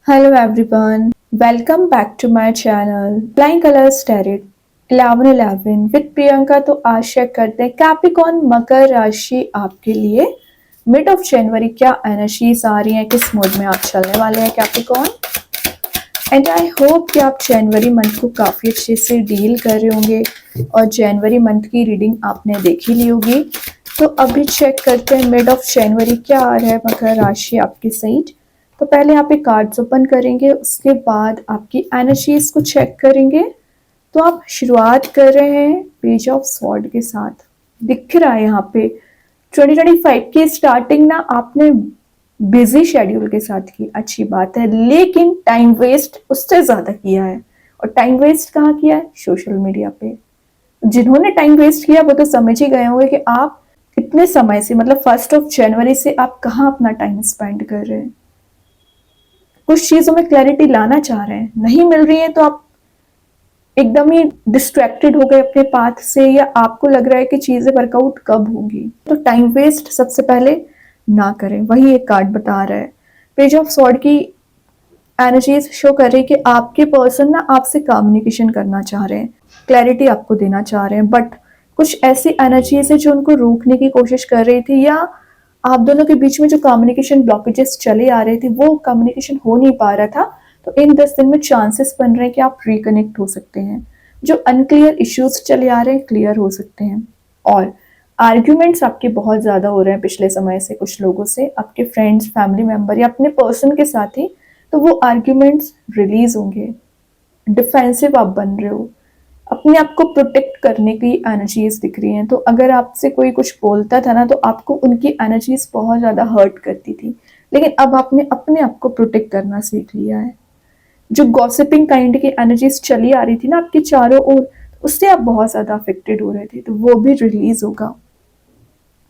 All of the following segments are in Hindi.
Hello everyone, welcome back to my channel Flying Colors Tarot 1111 with Priyanka. तो आज चेक करते हैं कैप्रिकॉर्न मकर राशि आपके लिए मिड ऑफ जनवरी क्या एनर्जीज आ रही हैं, किस मोड में आप चलने वाले हैं कैप्रिकॉर्न। एंड आई होप कि आप जनवरी मंथ को काफ़ी अच्छे से डील कर रहे होंगे और जनवरी मंथ की रीडिंग आपने देख ही ली होगी। तो अभी चेक करते हैं मिड ऑफ जनवरी क्या आ रहा है मकर राशि आपकी साइड। तो पहले यहाँ पे कार्ड्स ओपन करेंगे, उसके बाद आपकी एनर्जीज को चेक करेंगे। तो आप शुरुआत कर रहे हैं पेज ऑफ स्वॉर्ड के साथ। दिख रहा है यहाँ पे 2025 की स्टार्टिंग ना आपने बिजी शेड्यूल के साथ की, अच्छी बात है, लेकिन टाइम वेस्ट उससे ज्यादा किया है। और टाइम वेस्ट कहाँ किया है? सोशल मीडिया पे। जिन्होंने टाइम वेस्ट किया वो तो समझ ही गए होंगे कि आप इतने समय से मतलब 1 जनवरी से आप कहाँ अपना टाइम स्पेंड कर रहे हैं। कुछ चीजों में क्लैरिटी लाना चाह रहे हैं, नहीं मिल रही है तो आप एकदम ही डिस्ट्रैक्टेड हो गए अपने पाथ से, या आपको लग रहा है कि चीजें वर्कआउट कब होंगी। तो टाइम वेस्ट सबसे पहले ना करें, वही एक कार्ड बता रहा है। पेज ऑफ स्वॉर्ड की एनर्जीज शो कर रही है कि आपके पर्सन ना आपसे कम्युनिकेशन करना चाह रहे हैं, क्लैरिटी आपको देना चाह रहे हैं, बट कुछ ऐसी एनर्जीज है जो उनको रोकने की कोशिश कर रही थी, या आप दोनों के बीच में जो कम्युनिकेशन ब्लॉकेजेस चले आ रहे थे वो कम्युनिकेशन हो नहीं पा रहा था। तो इन 10 दिन में चांसेस बन रहे हैं कि आप रिकनेक्ट हो सकते हैं। जो अनक्लियर इश्यूज चले आ रहे हैं क्लियर हो सकते हैं। और आर्ग्यूमेंट्स आपके बहुत ज़्यादा हो रहे हैं पिछले समय से कुछ लोगों से, आपके फ्रेंड्स, फैमिली मेम्बर या अपने पर्सन के साथ ही। तो वो आर्ग्यूमेंट्स रिलीज होंगे। डिफेंसिव आप बन रहे हो, अपने आप को प्रोटेक्ट करने की एनर्जीज दिख रही हैं। तो अगर आपसे कोई कुछ बोलता था ना तो आपको उनकी एनर्जीज बहुत ज़्यादा हर्ट करती थी, लेकिन अब आपने अपने आप को प्रोटेक्ट करना सीख लिया है। जो गॉसिपिंग काइंड की एनर्जीज चली आ रही थी ना आपके चारों ओर, उससे आप बहुत ज़्यादा अफेक्टेड हो रहे थे, तो वो भी रिलीज होगा।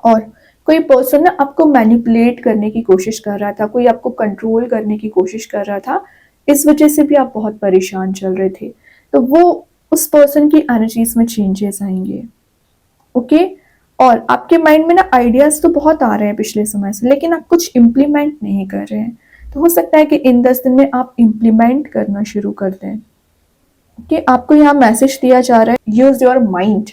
और कोई पर्सन ना आपको मैनिपुलेट करने की कोशिश कर रहा था, कोई आपको कंट्रोल करने की कोशिश कर रहा था, इस वजह से भी आप बहुत परेशान चल रहे थे। तो वो उस पर्सन की एनर्जीज में चेंजेस आएंगे। ओके। और आपके माइंड में ना आइडियाज तो बहुत आ रहे हैं पिछले समय से, लेकिन आप कुछ इम्प्लीमेंट नहीं कर रहे हैं। तो हो सकता है कि इन 10 दिन में आप इम्प्लीमेंट करना शुरू कर दें। कि आपको यहाँ मैसेज दिया जा रहा है, यूज योर माइंड,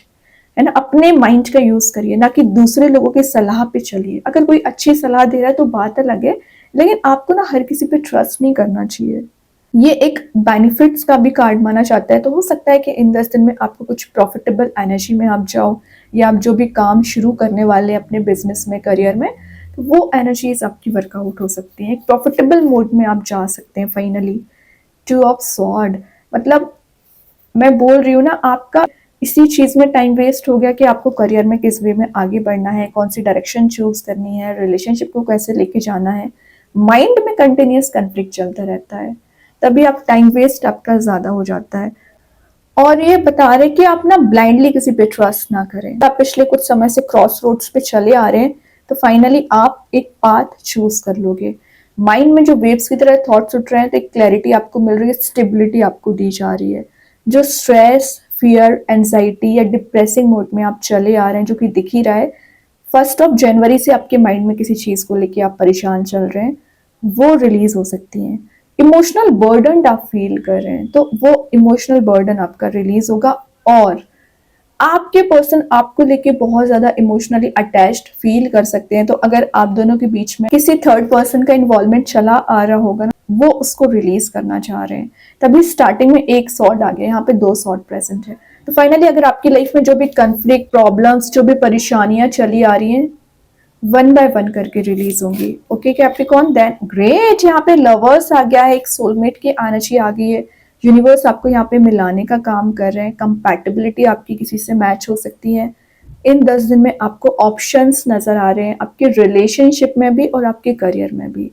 है ना, अपने माइंड का यूज करिए, ना कि दूसरे लोगों की सलाह पे चलिए। अगर कोई अच्छी सलाह दे रहा है तो बात अलग है, लेकिन आपको ना हर किसी पे ट्रस्ट नहीं करना चाहिए। ये एक बेनिफिट्स का भी कार्ड माना जाता है। तो हो सकता है कि इन 10 दिन में आपको कुछ प्रॉफिटेबल एनर्जी में आप जाओ, या आप जो भी काम शुरू करने वाले हैं अपने बिजनेस में, करियर में, तो वो एनर्जीज आपकी वर्कआउट हो सकती हैं। एक प्रॉफिटेबल मोड में आप जा सकते हैं फाइनली। 2 ऑफ स्वॉर्ड मतलब मैं बोल रही हूँ ना, आपका इसी चीज में टाइम वेस्ट हो गया कि आपको करियर में किस वे में आगे बढ़ना है, कौन सी डायरेक्शन चूज करनी है, रिलेशनशिप को कैसे लेके जाना है। माइंड में कंटिन्यूस कन्फ्लिक्ट चलता रहता है, तभी आप टाइम वेस्ट आपका ज्यादा हो जाता है। और ये बता रहे कि आप ना ब्लाइंडली किसी पे ट्रस्ट ना करें। आप पिछले कुछ समय से क्रॉस रोड्स पे चले आ रहे हैं, तो फाइनली आप एक पाथ चूज कर लोगे। माइंड में जो वेव्स की तरह थॉट्स उठ रहे हैं, तो एक क्लैरिटी आपको मिल रही है, स्टेबिलिटी आपको दी जा रही है। जो स्ट्रेस, फियर, एंजाइटी या डिप्रेसिंग मोड में आप चले आ रहे हैं, जो कि दिख ही रहा है, 1 जनवरी से आपके माइंड में किसी चीज को लेके आप परेशान चल रहे हैं, वो रिलीज हो सकती हैं। इमोशनल बर्डन आप फील कर रहे हैं, तो वो इमोशनल बर्डन आपका रिलीज होगा। और आपके पर्सन आपको लेके बहुत ज्यादा इमोशनली अटैच्ड फील कर सकते हैं। तो अगर आप दोनों के बीच में किसी थर्ड पर्सन का इन्वॉल्वमेंट चला आ रहा होगा ना, वो उसको रिलीज करना चाह रहे हैं। तभी स्टार्टिंग में एक सॉर्ड आ गया, यहाँ पे 2 सॉर्ड प्रेजेंट है। तो फाइनली अगर आपकी लाइफ में जो भी कंफ्लिक्ट, प्रॉब्लम्स, जो भी परेशानियां चली आ रही हैं, वन बाय वन करके रिलीज होंगी। Okay Capricorn, then great. यहाँ पे लवर्स आ गया है, एक सोलमेट की एनर्जी आ गई है। यूनिवर्स आपको यहाँ पे मिलाने का काम कर रहे हैं। कंपैटिबिलिटी आपकी किसी से मैच हो सकती है। इन 10 दिन में आपको ऑप्शंस नजर आ रहे हैं, आपके रिलेशनशिप में भी और आपके करियर में भी।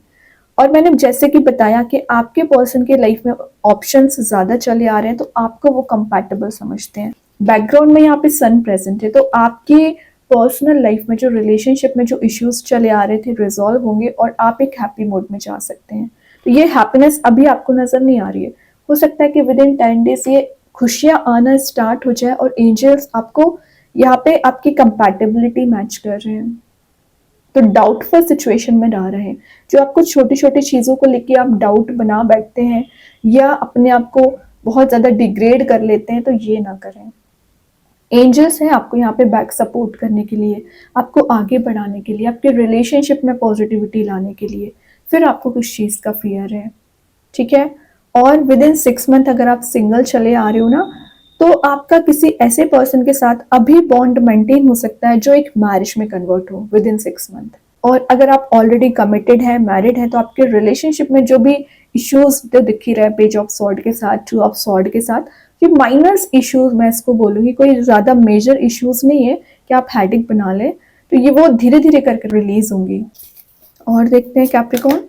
और मैंने जैसे कि बताया कि आपके पर्सन के लाइफ में ऑप्शंस ज्यादा चले आ रहे हैं, तो आपको वो कंपैटिबल समझते हैं। बैकग्राउंड में यहाँ पे सन प्रेजेंट है, तो आपकी पर्सनल लाइफ में जो रिलेशनशिप में जो इश्यूज चले आ रहे थे रिजॉल्व होंगे और आप एक हैप्पी मोड में जा सकते हैं। तो ये हैप्पीनेस अभी आपको नजर नहीं आ रही है, हो सकता है कि विद इन 10 डेज ये खुशियां आना स्टार्ट हो जाए और एंजल्स आपको यहाँ पे आपकी कंपैटिबिलिटी मैच कर रहे हैं। तो डाउटफुल सिचुएशन में ना रहें। जो आपको छोटी छोटी चीज़ों को लेके आप डाउट बना बैठते हैं या अपने आप को बहुत ज़्यादा डिग्रेड कर लेते हैं, तो ये ना करें। एंजल्स हैं आपको यहाँ पे बैक सपोर्ट करने के लिए, आपको आगे बढ़ाने के लिए, आपके रिलेशनशिप में पॉजिटिविटी लाने के लिए। फिर आपको किस चीज़ का फियर है, ठीक है। और विद इन 6 मंथ अगर आप सिंगल चले आ रहे हो ना, तो आपका किसी ऐसे पर्सन के साथ अभी बॉन्ड मेंटेन हो सकता है जो एक मैरिज में कन्वर्ट हो विद इन 6 मंथ। और अगर आप ऑलरेडी कमिटेड है, मैरिड है, तो आपके रिलेशनशिप में जो भी इश्यूज तो दिख ही रहा है पेज ऑफ सॉर्ड के साथ, टू ऑफ सॉर्ड के साथ, ये माइनर्स इश्यूज मैं इसको बोलूंगी, कोई ज्यादा मेजर इश्यूज नहीं है कि आप हेडेक बना लें, तो ये वो धीरे धीरे करके रिलीज होंगी। और देखते हैं कैप्रिकॉर्न।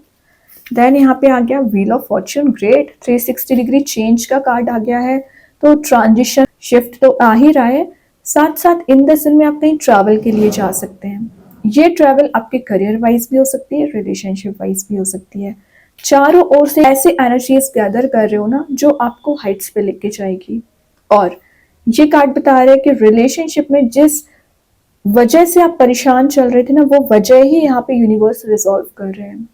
देन यहाँ पे आ गया wheel of Fortune, great, 360 degree change का कार्ड आ गया है। तो ट्रांजिशन शिफ्ट तो आ ही रहा है, साथ साथ इन द सन में आप कहीं ट्रैवल के लिए जा सकते हैं। ये ट्रैवल आपके करियर वाइज भी हो सकती है, रिलेशनशिप वाइज भी हो सकती है। चारों ओर से ऐसे एनर्जीज गैदर कर रहे हो ना जो आपको हाइट्स पे लेके जाएगी। और ये कार्ड बता रहे हैं कि रिलेशनशिप में जिस वजह से आप परेशान चल रहे थे ना, वो वजह ही यहाँ पे यूनिवर्स रिजॉल्व कर रहे हैं।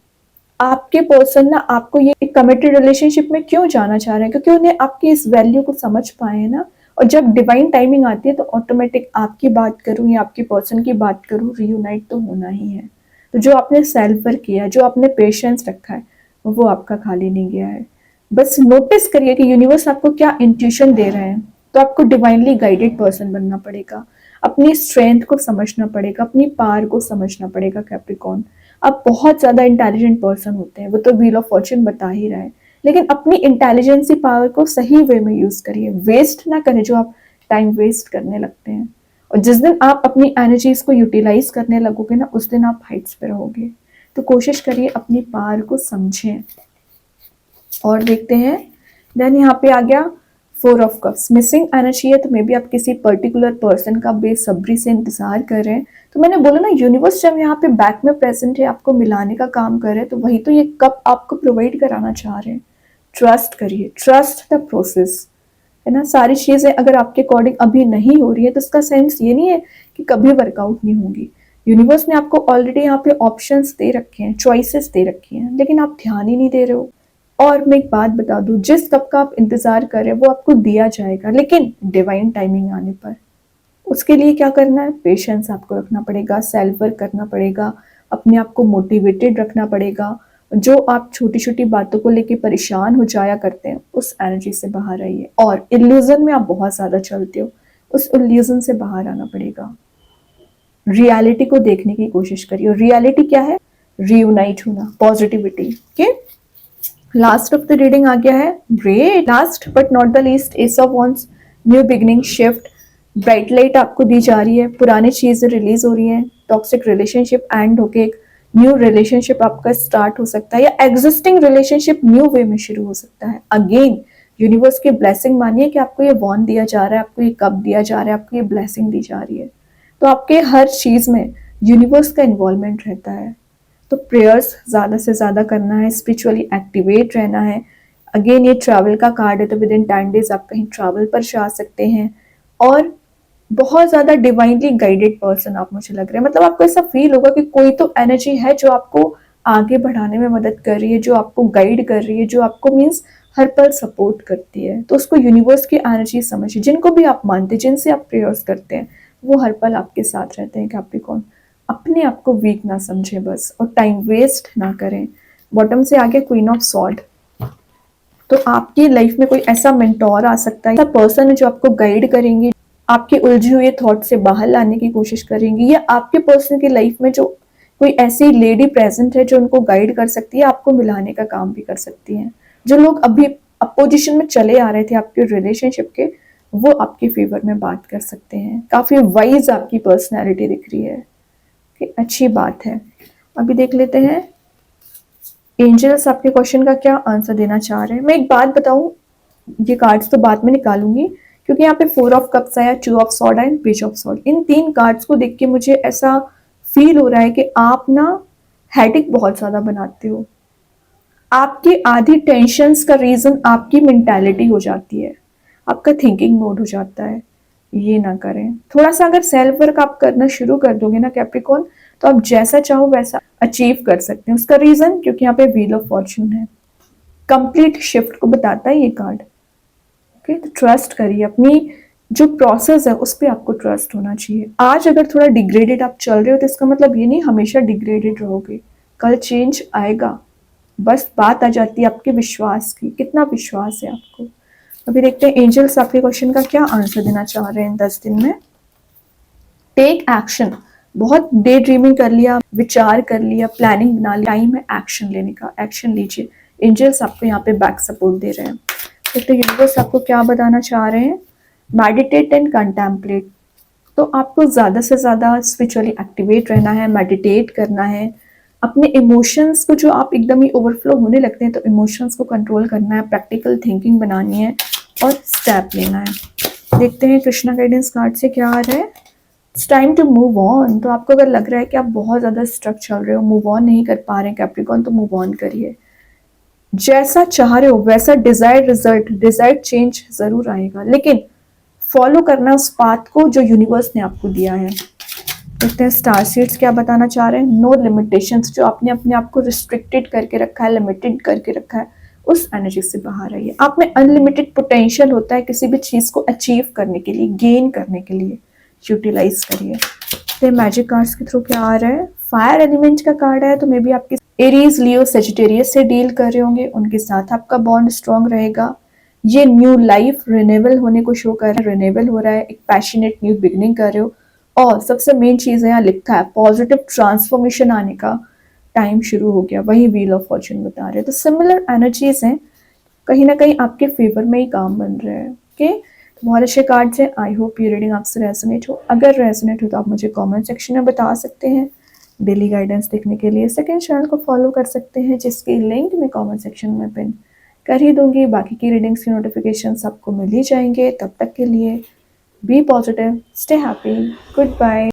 आपके पर्सन ना आपको ये कमिटेड रिलेशनशिप में क्यों जाना चाह रहे हैं, क्योंकि उन्हें आपकी इस वैल्यू को समझ पाए हैं ना। और जब डिवाइन टाइमिंग आती है तो ऑटोमेटिक आपकी बात करूं या आपके पर्सन की बात करूं, रियूनाइट तो होना ही है। तो जो आपने सेल्फ वर्क किया, जो आपने पेशेंस रखा है, वो आपका खाली नहीं गया है। बस नोटिस करिए कि यूनिवर्स आपको क्या इंट्यूशन दे रहे हैं। तो आपको डिवाइनली गाइडेड पर्सन बनना पड़ेगा, अपनी स्ट्रेंथ को समझना पड़ेगा, अपनी पावर को समझना पड़ेगा कैप्रिकॉर्न। आप बहुत ज्यादा इंटेलिजेंट पर्सन होते हैं, वो तो व्हील ऑफ फॉर्च्यून बता ही रहा है, लेकिन अपनी इंटेलिजेंसी पावर को सही वे में यूज करिए, वेस्ट ना करें जो आप टाइम वेस्ट करने लगते हैं। और जिस दिन आप अपनी एनर्जीज को यूटिलाइज करने लगोगे ना, उस दिन आप हाइट्स पे रहोगे। तो कोशिश करिए अपनी पावर को समझें। और देखते हैं, देन यहाँ पे आ गया 4 ऑफ कप्स, मिसिंग एनर्जी है, तो मे बी आप किसी पर्टिकुलर पर्सन का बेसब्री से इंतजार कर रहे हैं। तो मैंने बोला ना, यूनिवर्स जब यहाँ पे बैक में प्रेजेंट है, आपको मिलाने का काम कर रहे हैं, तो वही तो ये कप आपको प्रोवाइड कराना चाह रहे हैं। ट्रस्ट करिए, ट्रस्ट द प्रोसेस, है ना। सारी चीजें अगर आपके अकॉर्डिंग अभी नहीं हो रही है, तो इसका सेंस ये नहीं है कि कभी वर्कआउट नहीं होंगी। यूनिवर्स ने आपको ऑलरेडी यहाँ पे ऑप्शंस दे रखे हैं, चॉइसेस दे रखी हैं, लेकिन आप ध्यान ही नहीं दे रहे हो। और मैं एक बात बता दूं, जिस कप का आप इंतजार कर रहे हैं वो आपको दिया जाएगा, लेकिन डिवाइन टाइमिंग आने पर। उसके लिए क्या करना है, पेशेंस आपको रखना पड़ेगा, सेल्फ वर्क करना पड़ेगा, अपने आप को मोटिवेटेड रखना पड़ेगा। जो आप छोटी छोटी बातों को लेके परेशान हो जाया करते हैं, उस एनर्जी से बाहर आइए। और इल्यूजन में आप बहुत ज्यादा चलते हो, उस इल्यूजन से बाहर आना पड़ेगा। रियलिटी को देखने की कोशिश करिए। रियलिटी क्या है, रियूनाइट होना, पॉजिटिविटी के। लास्ट ऑफ द रीडिंग आ गया है, great, last but not the least, S of wands, new beginning, shift, bright light आपको दी जा रही है, पुरानी चीजें रिलीज हो रही हैं, टॉक्सिक रिलेशनशिप एंड होके एक न्यू रिलेशनशिप आपका स्टार्ट हो सकता है, या एग्जिस्टिंग रिलेशनशिप न्यू वे में शुरू हो सकता है। अगेन यूनिवर्स की ब्लेसिंग मानिए कि आपको ये वॉन्ड दिया जा रहा है, आपको ये कप दिया जा रहा है, आपको ये ब्लेसिंग दी जा रही है। तो आपके हर चीज में यूनिवर्स का इन्वॉल्वमेंट रहता है। तो प्रेयर्स ज़्यादा से ज़्यादा करना है, स्पिरिचुअली एक्टिवेट रहना है। अगेन ये ट्रैवल का कार्ड है, तो विद इन 10 डेज आप कहीं ट्रैवल पर जा सकते हैं। और बहुत ज़्यादा डिवाइनली गाइडेड पर्सन आप मुझे लग रहे हैं, मतलब आपको ऐसा फील होगा कि कोई तो एनर्जी है जो आपको आगे बढ़ाने में मदद कर रही है, जो आपको गाइड कर रही है, जो आपको मीन्स हर पल सपोर्ट करती है। तो उसको यूनिवर्स की एनर्जी समझिए। जिनको भी आप मानते हैं, जिनसे आप प्रेयर्स करते हैं, वो हर पल आपके साथ रहते हैं कैप्रिकॉर्न। अपने आप को वीक ना समझें बस, और टाइम वेस्ट ना करें। बॉटम से आगे क्वीन ऑफ सॉर्ड, तो आपकी लाइफ में कोई ऐसा मेंटोर आ सकता है, ऐसा पर्सन है जो आपको गाइड करेंगे, आपके उलझे हुए थॉट से बाहर लाने की कोशिश करेंगी, या आपके पर्सन की लाइफ में जो कोई ऐसी लेडी प्रेजेंट है जो उनको गाइड कर सकती है, आपको मिलाने का काम भी कर सकती है। जो लोग अभी अपोजिशन में चले आ रहे थे आपके रिलेशनशिप के, वो आपके फेवर में बात कर सकते हैं। काफी वाइज आपकी पर्सनैलिटी दिख रही है, अच्छी बात है। अभी देख लेते हैं एंजल्स आपके क्वेश्चन का क्या आंसर देना चाह रहे हैं। मैं एक बात बताऊं, ये कार्ड्स तो बाद में निकालूंगी, क्योंकि यहाँ पे 4 ऑफ कप्स आया, 2 of sword and page of sword. In 3 cards को देख के मुझे ऐसा फील हो रहा है कि आप ना हेडेक बहुत ज्यादा बनाते हो। आपकी आधी टेंशन्स का रीजन आपकी मेंटालिटी हो जाती है, आपका थिंकिंग मोड हो जाता है। ये ना करें। थोड़ा सा अगर सेल्फ वर्क आप करना शुरू कर दोगे ना कैप्रिकॉर्न, तो आप जैसा चाहो वैसा अचीव कर सकते हैं। उसका रीजन क्योंकि यहाँ पे व्हील ऑफ फॉर्च्यून है, कंप्लीट शिफ्ट को बताता है ये कार्ड। ओके, तो ट्रस्ट करिए, अपनी जो प्रोसेस है उस पर आपको ट्रस्ट होना चाहिए। आज अगर थोड़ा डिग्रेडेड आप चल रहे हो तो इसका मतलब ये नहीं हमेशा डिग्रेडेड रहोगे, कल चेंज आएगा। बस बात आ जाती है आपके विश्वास की, कितना विश्वास है आपको। अभी देखते हैं एंजल्स आपके क्वेश्चन का क्या आंसर देना चाह रहे हैं 10 दिन में। टेक एक्शन, बहुत डे ड्रीमिंग कर लिया, विचार कर लिया, प्लानिंग बना लिया, टाइम है एक्शन लेने का, एक्शन लीजिए। एंजल्स आपको यहाँ पे बैक सपोर्ट दे रहे हैं। तो यूनिवर्स आपको क्या बताना चाह रहे हैं, मेडिटेट एंड कंटेम्पलेट। तो आपको ज़्यादा से ज़्यादा स्पिरिचुअली एक्टिवेट रहना है, मेडिटेट करना है, अपने इमोशंस को जो आप एकदम ही ओवरफ्लो होने लगते हैं तो इमोशंस को कंट्रोल करना है, प्रैक्टिकल थिंकिंग बनानी है और स्टेप लेना है। देखते हैं कृष्णा गाइडेंस कार्ड से क्या आ रहा है। It's time to move on. तो आपको अगर लग रहा है कि आप बहुत ज़्यादा स्ट्रक चल रहे हो, मूव ऑन नहीं कर पा रहे हैं कैप्रिकॉर्न, तो मूव ऑन करिए। जैसा चाह रहे हो वैसा डिजायर्ड रिजल्ट, डिजायर्ड चेंज जरूर आएगा, लेकिन फॉलो करना उस पाथ को जो यूनिवर्स ने आपको दिया है। देखते हैं स्टार सीड्स क्या बताना चाह रहे हैं। नो लिमिटेशंस, जो आपने अपने आप को रिस्ट्रिक्टेड करके रखा है, लिमिटेड करके रखा है, उस एनर्जी से बाहर आइए। आप में अनलिमिटेड पोटेंशियल होता है किसी भी चीज़ को अचीव करने के लिए, गेन करने के लिए, यूटिलाइज करिए। तो मैजिक कार्ड्स के थ्रू क्या आ रहा है, फायर एलिमेंट का कार्ड है, तो मे बी आपके एरीज, लियो, सेजिटेरियस से डील कर रहे होंगे, उनके साथ आपका बॉन्ड स्ट्रॉन्ग रहेगा। ये न्यू लाइफ रिन्यूएबल होने को शो कर रहा है, रिन्यूएबल हो रहा है, एक पैशनेट न्यू बिगनिंग कर रहे हो। और सबसे मेन चीज़ है यहाँ लिखा है पॉजिटिव ट्रांसफॉर्मेशन आने का टाइम शुरू हो गया, वही व्हील ऑफ फॉर्च्यून बता रहे हैं। तो सिमिलर एनर्जीज हैं, कहीं ना कहीं आपके फेवर में ही काम बन रहे हैं। ओके, तो बहुत अच्छे कार्ड्स हैं। आई होप ये रीडिंग आपसे रेजोनेट हो। अगर रेजोनेट हो तो आप मुझे कमेंट सेक्शन में बता सकते हैं। डेली गाइडेंस देखने के लिए सेकंड चैनल को फॉलो कर सकते हैं, जिसकी लिंक मैं कमेंट सेक्शन में पिन कर ही दूंगी। बाकी की रीडिंग्स की नोटिफिकेशन आपको मिल ही जाएंगे। तब तक के लिए be positive, stay happy, good bye.